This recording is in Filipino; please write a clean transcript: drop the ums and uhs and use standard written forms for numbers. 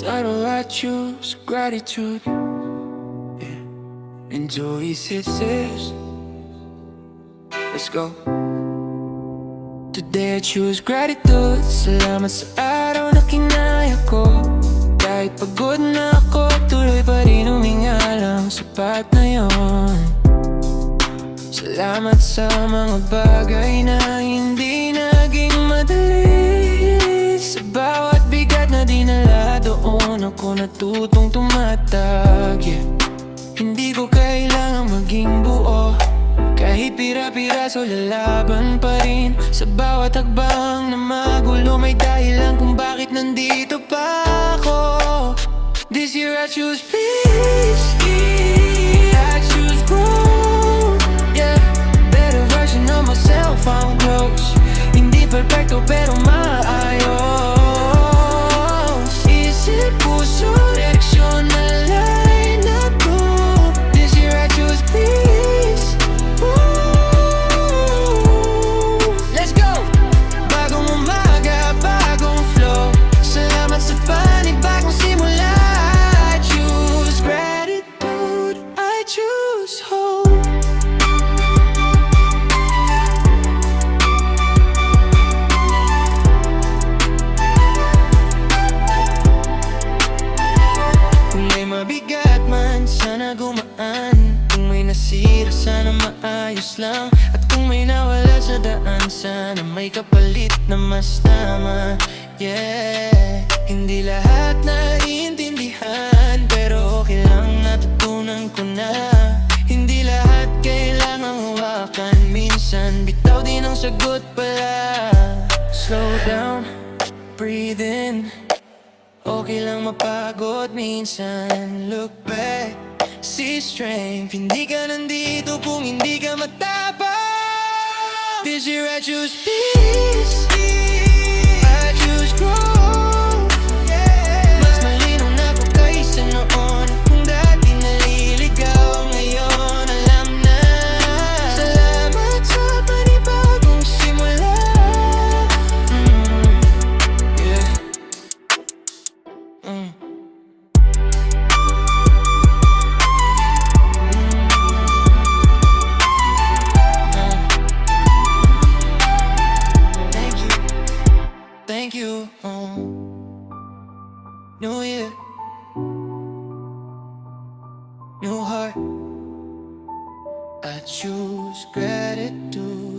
Title I choose gratitude. Yeah. And Joey says, let's go. Today I choose gratitude. Salamat sa araw na kinaya ko. Kahit pagod na ako, tuloy pa rin huminga lang sapat na yon. Salamat sa mga bagay na hindi naging madali. Sa bawat bigat na dinala, doon ako natutong tumatag, yeah. Hindi ko kailangang maging buo, kahit pira-piraso lalaban pa rin. Sa bawat hakbang na magulo, may dahilan kung bakit nandito pa ako. This year I choose peace, I choose growth, yeah. Better version of myself, I'm close. Hindi perfecto pero maayos. Isip, puso, direksyon na line na to. This year I choose peace. Let's go! Bagong umaga, bagong flow. Salamat sa panibagong simula. I choose gratitude, I choose hope. Kung may mabigat man, sana gumaan. Kung may nasira, sana maayos lang. At kung may nawala sa daan, sana may kapalit na mas tama, yeah. Hindi lahat naiintindihan, pero okay lang, natutunan ko na. Hindi lahat kailangang hawakan, minsan bitaw din ang sagot pala. Slow down, breathe in. Okay lang mapagod minsan. Look back, see strength. Hindi ka nandito kung hindi ka matapang. This year I choose peace, I choose growth, yeah. Mas malinaw na ako kaysa noon. Kung dati naliligaw, ngayon alam na. Salamat sa panibagong simula, yeah. Thank you. New year, new heart. I choose gratitude.